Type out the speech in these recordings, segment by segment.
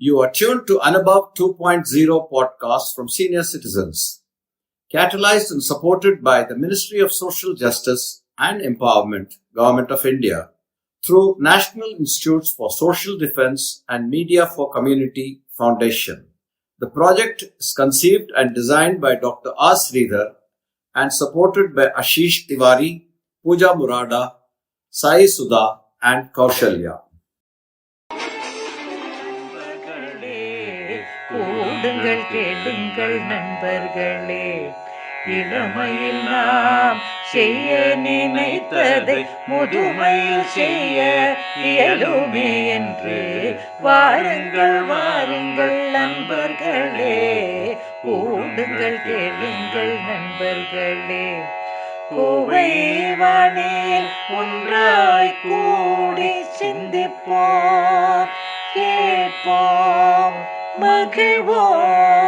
You are tuned to Anubhav 2.0 podcast from senior citizens, catalyzed and supported by the Ministry of Social Justice and Empowerment, Government of India, through National Institutes for Social Defense and Media for Community Foundation. The project is conceived and designed by Dr. R. Sridhar and supported by Ashish Tiwari, Pooja Murada, Sai Sudha, and Kaushalya. கூடுங்கள் கேளுங்கள் நண்பர்களே, இளமையில் நாம் செய்ய நினைத்ததை முதுமையில் செய்ய இயலுமே என்று வாருங்கள் வாருங்கள் நண்பர்களே, கூடுங்கள் கேளுங்கள் நண்பர்களே. கோவைவானில் ஒன்றாய் கூடி சிந்திப்போம், கேட்போம், மகிழ்வோம்,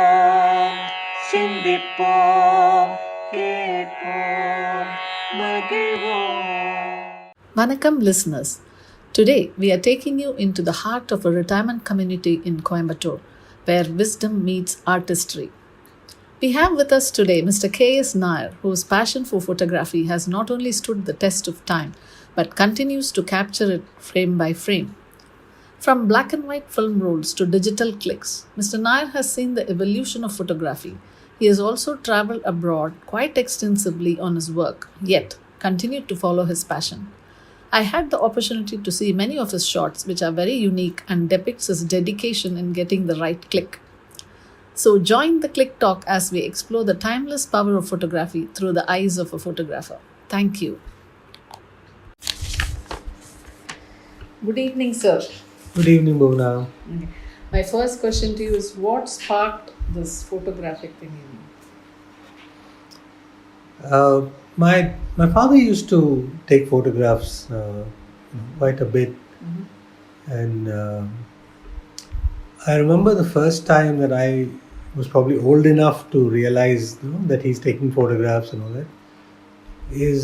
சிந்திப்போம், கேட்போம், மகிழ்வோம். Vanakkam listeners, today we are taking you into the heart of a retirement community in Coimbatore, where wisdom meets artistry. We have with us today Mr. K.S. Nair, whose passion for photography has not only stood the test of time, but continues to capture it frame by frame. From black and white film rolls to digital clicks, Mr. Nair has seen the evolution of photography. He has also travelled abroad quite extensively on his work, yet continued to follow his passion. I had the opportunity to see many of his shots, which are very unique and depicts his dedication in getting the right click. So join the Clik Talk as we explore the timeless power of photography through the eyes of a photographer. Thank you. Good evening, sir. Good evening, Bhuvna. My first question to you is, what sparked this photographic thing in you? My father used to take photographs quite a bit, and I remember the first time that I was probably old enough to realize that he's taking photographs and all that is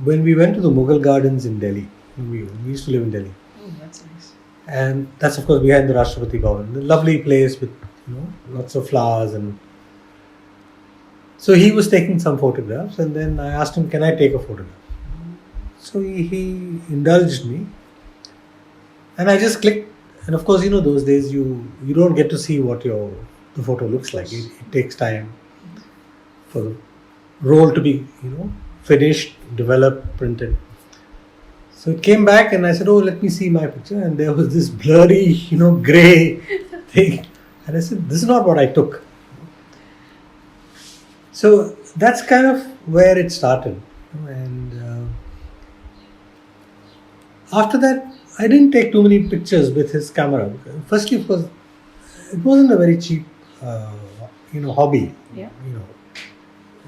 when we went to the Mughal Gardens in Delhi. We used to live in Delhi. Oh, that's nice. And that's of course behind the Rashtrapati Bhavan, a lovely place with lots of flowers. And so he was taking some photographs, and then I asked him, can I take a photograph? So he indulged me, and I just clicked. And of course, those days you don't get to see what the photo looks like. It takes time for the roll to be finished, developed, printed. So it came back, and I said, oh, let me see my picture. And there was this blurry, grey thing. And I said, this is not what I took. So that's kind of where it started. And after that, I didn't take too many pictures with his camera. Firstly, of course, it wasn't a very cheap, hobby. Yeah.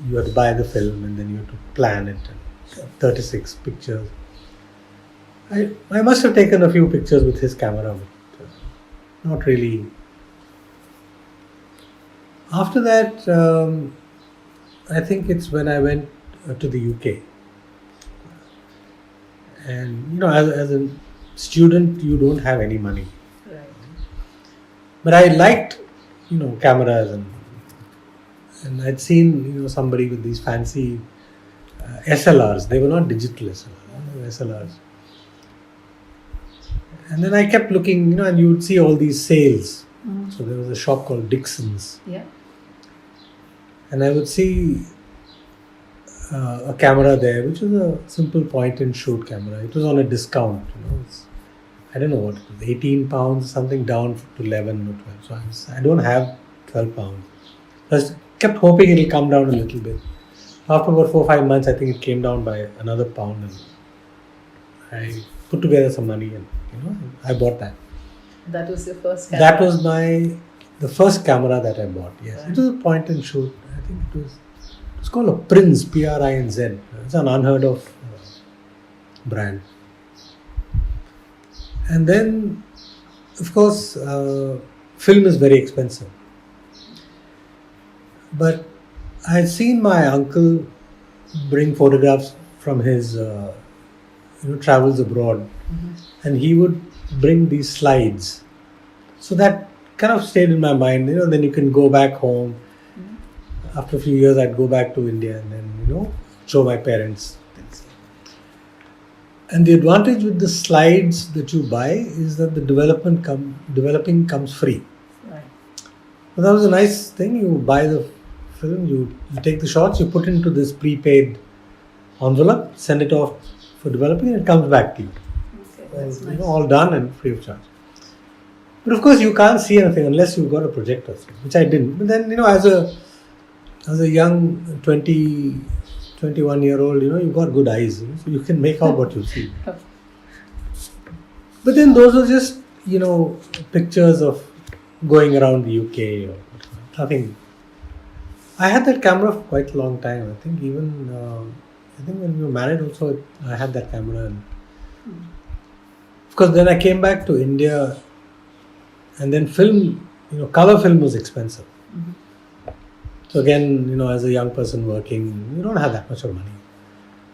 You had to buy the film, and then you had to plan it. 36 pictures. I must have taken a few pictures with his camera, but not really. After that, I think it's when I went to the UK. And, as a student, you don't have any money. Right. But I liked, cameras, and I'd seen, somebody with these fancy SLRs. They were not digital SLRs. And then I kept looking, and you would see all these sales. So there was a shop called Dixon's. Yeah. And I would see a camera there, which was a simple point and shoot camera. It was on a discount. I don't know what it was, 18 pounds, something down to 11 or 12. So I don't have 12 pounds. I kept hoping it will come down a little bit. After about 4 or 5 months, I think it came down by another pound. And I put together some money, and I bought that. That was your first camera? That was the first camera that I bought, yes. Right. It was a point and shoot. I think it was called a Prinz, Prinz. It's an unheard of brand. And then, of course, film is very expensive. But I had seen my uncle bring photographs from his travels abroad, and he would bring these slides. So that kind of stayed in my mind. Then you can go back home. After a few years, I'd go back to India and then show my parents things. And the advantage with the slides that you buy is that the developing comes free. Right. So that was a nice thing. You buy the film, you take the shots, you put into this prepaid envelope, send it off for developing, and it comes back to you. Okay, that's nice. All done and free of charge. But of course, you can't see anything unless you've got a projector, which I didn't. But then, as a young 20, 21-year-old, you've got good eyes, so you can make out what you see. But then those were just, pictures of going around the UK or nothing. I had that camera for quite a long time. I think when we were married also, I had that camera. And of course, then I came back to India, and then film, color film was expensive. So again, as a young person working, you don't have that much of money.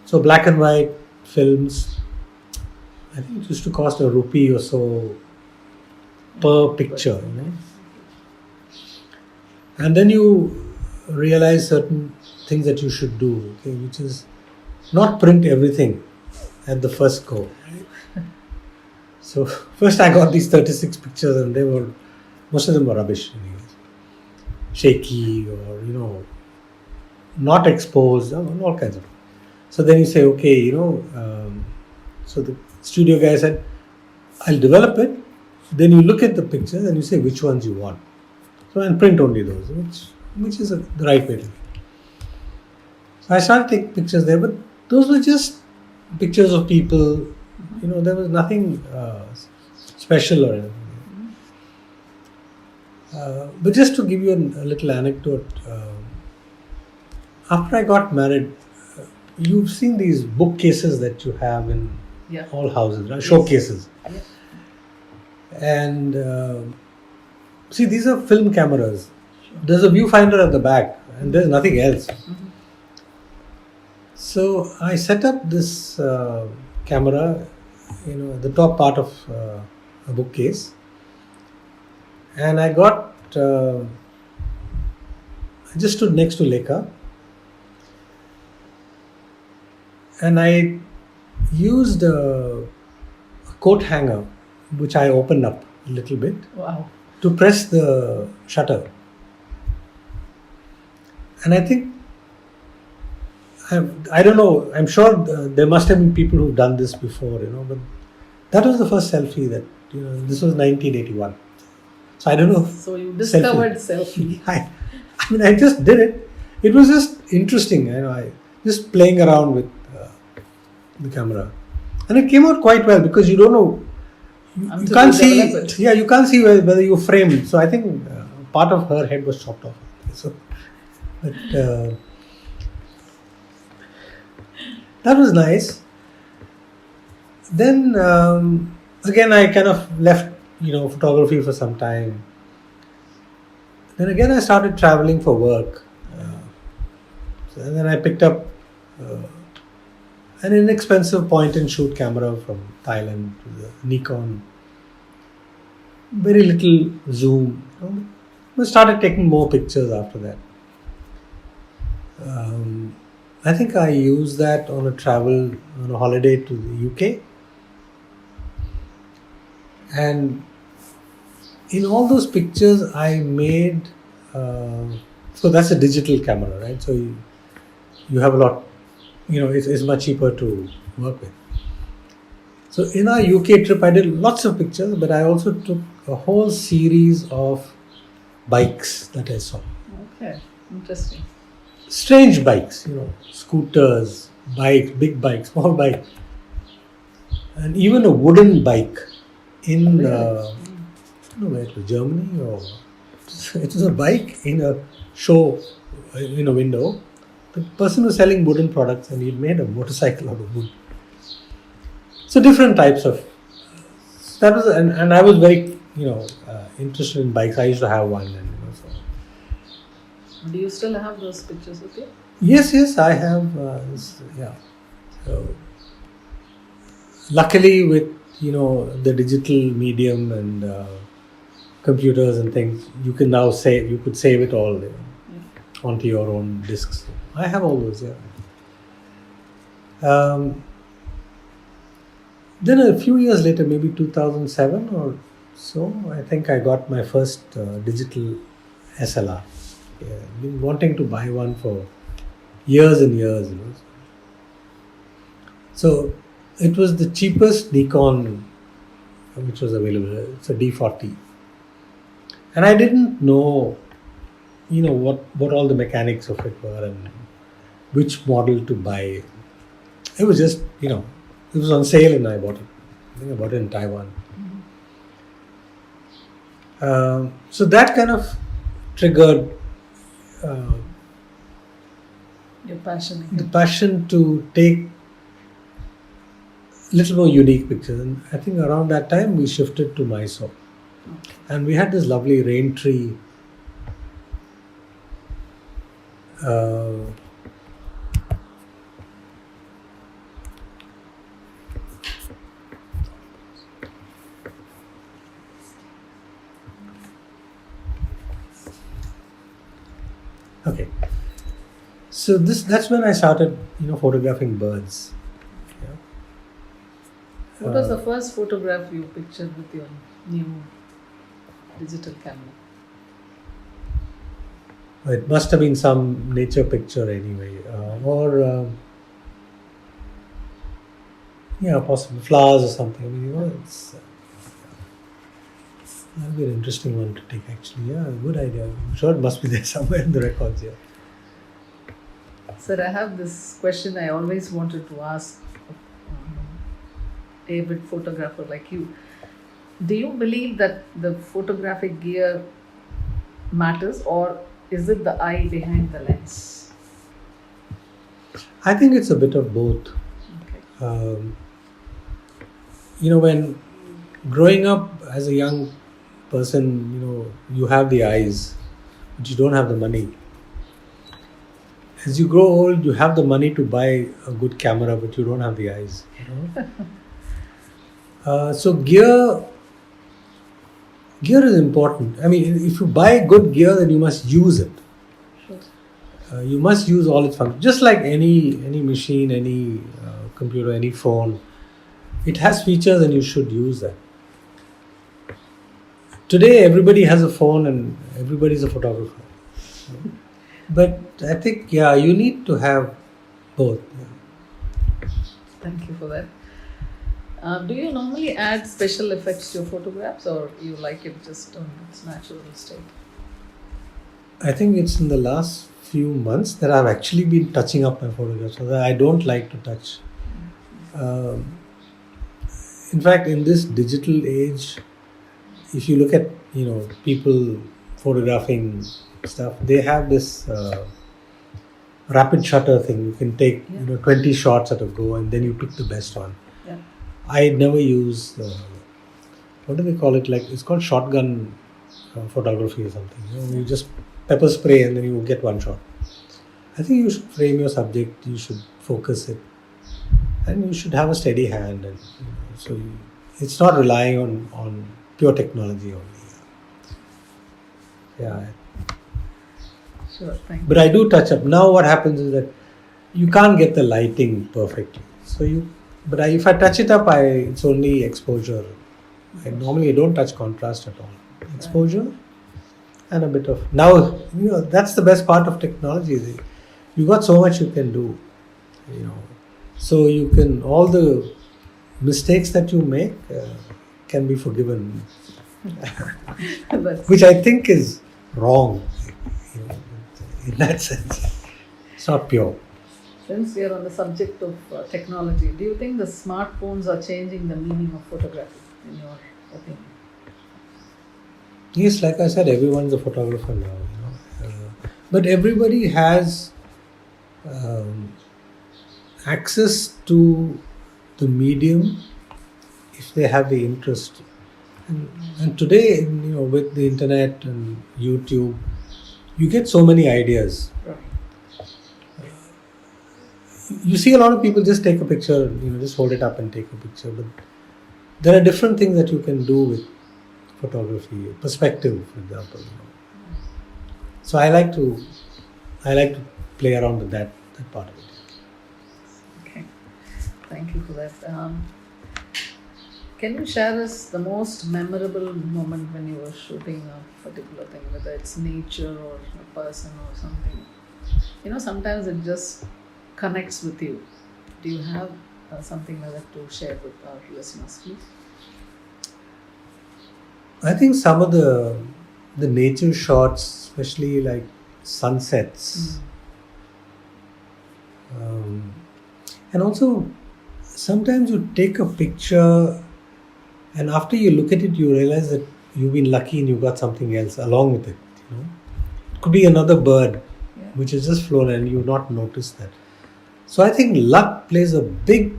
So black and white films, I think it used to cost ₹1 or so per picture. And then you realize certain things that you should do, which is not print everything at the first go. So first I got these 36 pictures, and most of them were rubbish anyways. Shaky or not exposed, all kinds of. So then you say, okay, so the studio guy said, I'll develop it. Then you look at the pictures and you say which ones you want. So and print only those, which is the right way to do. So I started taking pictures there, but those were just pictures of people. There was nothing special or anything. But just to give you a little anecdote, after I got married, you've seen these bookcases that you have in all houses, right? Yes. Showcases. Yeah. And see, these are film cameras. Sure. There's a viewfinder at the back, and there's nothing else. So I set up this camera, the top part of a bookcase. And I just stood next to Lekha, and I used a coat hanger, which I opened up a little bit. Wow. To press the shutter. And I think, I don't know, I'm sure there must have been people who've done this before, but that was the first selfie that, this was 1981. So I don't know. So you discovered selfie. I just did it. It was just interesting. I just playing around with the camera, and it came out quite well because you don't know. You can't see. It. Yeah, you can't see whether you framed. So I think part of her head was chopped off. So, but that was nice. Then again, I kind of left photography for some time. Then again, I started traveling for work. And then I picked up an inexpensive point-and-shoot camera from Thailand, the Nikon. Very little zoom. I started taking more pictures after that. I think I used that on a holiday to the UK. And in all those pictures I made, so that's a digital camera, right? So you have a lot, it's much cheaper to work with. So in our UK trip, I did lots of pictures, but I also took a whole series of bikes that I saw. Okay, interesting. Strange bikes, scooters, bikes, big bikes, small bikes, and even a wooden bike in, I don't know where it was, Germany, or it was a bike in a show in a window. The person was selling wooden products, and he'd made a motorcycle out of wood. So different types of that was, and I was very interested in bikes. I used to have one, and Do you still have those pictures with you? Yes, I have. So luckily, with the digital medium and computers and things, you can now save. You could save it all onto your own disks. I have all those. Yeah. Then a few years later, maybe 2007 or so, I think I got my first digital SLR. Yeah, I've been wanting to buy one for years and years. So it was the cheapest Nikon which was available. It's a D40, and I didn't know, what all the mechanics of it were and which model to buy. It was just, it was on sale and I bought it. I think I bought it in Taiwan. So that kind of triggered Your passion. the passion to take little more unique pictures. And I think around that time we shifted to Mysore. Okay. And we had this lovely rain tree. Okay. So that's when I started, photographing birds. Yeah. What was the first photograph you pictured with your new digital camera? It must have been some nature picture anyway, possibly flowers or something. I mean, that'll be an interesting one to take actually. Yeah, good idea. I'm sure it must be there somewhere in the records. Yeah. Sir, I have this question I always wanted to ask a avid photographer like you. Do you believe that the photographic gear matters, or is it the eye behind the lens? I think it's a bit of both. Okay. When growing up as a young person, you have the eyes, but you don't have the money. As you grow old, you have the money to buy a good camera, but you don't have the eyes. So gear is important. I mean, if you buy good gear, then you must use it. Sure. You must use all its functions. Just like any machine, any computer, any phone, it has features, and you should use that. Today, everybody has a phone, and everybody's a photographer. But I think, you need to have both. Yeah. Thank you for that. Do you normally add special effects to your photographs, or you like it just on its natural state? I think it's in the last few months that I've actually been touching up my photographs, so that I don't like to touch. In fact, in this digital age, if you look at people photographing stuff, they have this rapid shutter thing. You can take 20 shots at a go, and then you pick the best one. Yeah. I never use what do they call it? Like, it's called shotgun photography or something. You just pepper spray and then you get one shot. I think you should frame your subject. You should focus it, and you should have a steady hand. And it's not relying on pure technology only. Yeah. Sure, thank you. But I do touch up. Now what happens is that you can't get the lighting perfectly. If I touch it up, it's only exposure. I normally don't touch contrast at all. Exposure and a bit of... Now, that's the best part of technology. You got so much you can do. So you can... All the mistakes that you make can be forgiven. Which I think is wrong. In that sense, it's not pure. Since we are on the subject of technology, do you think the smartphones are changing the meaning of photography, in your opinion? Yes, like I said, everyone's a photographer now. But everybody has access to the medium if they have the interest. And today, with the internet and YouTube, you get so many ideas. Right. You see a lot of people just take a picture, just hold it up and take a picture. But there are different things that you can do with photography, perspective, for example. So I like to play around with that part of it. Okay, thank you for that. Can you share us the most memorable moment when you were shooting a particular thing, whether it's nature or a person or something? Sometimes it just connects with you. Do you have something like that to share with our listeners, please? I think some of the nature shots, especially like sunsets, and also sometimes you take a picture and after you look at it you realize that you've been lucky and you got something else along with it. It could be another bird which has just flown and you not noticed that. So I think luck plays a big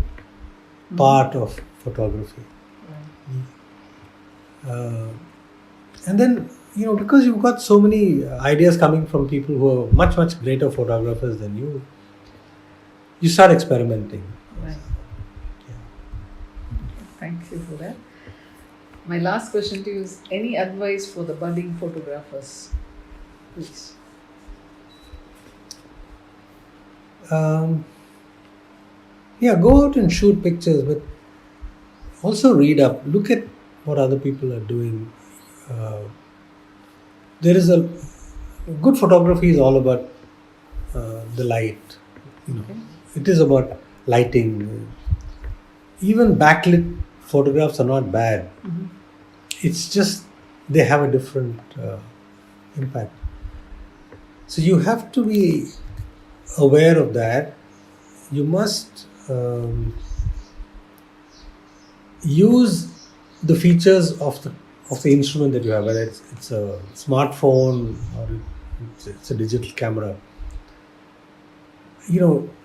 part of photography. And then, because you've got so many ideas coming from people who are much, much greater photographers than you, you start experimenting. Right. Thank you for that. My last question to you is, any advice for the budding photographers, please? Go out and shoot pictures, but also read up. Look at what other people are doing. There is a good photography is all about the light. It is about lighting. Even backlit photographs are not bad. It's just they have a different impact. So you have to be aware of that. You must use the features of the instrument that you have, whether it's a smartphone or it's a digital camera.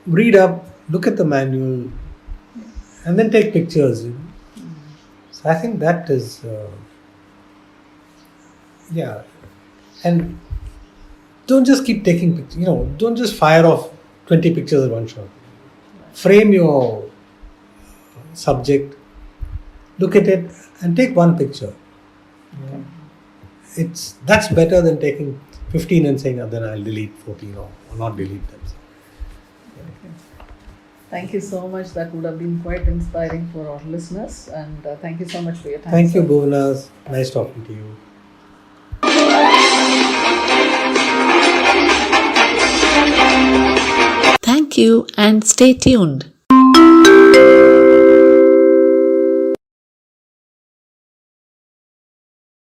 Read up, look at the manual, and then take pictures. So I think that is, and don't just keep taking pictures. Don't just fire off 20 pictures at one shot. Frame your subject, look at it, and take one picture. That's better than taking 15 and saying, then I'll delete 14 or not delete them. Thank you so much. That would have been quite inspiring for our listeners. And thank you so much for your time. Thank you, Bhuvana. Nice talking to you. Thank you and stay tuned.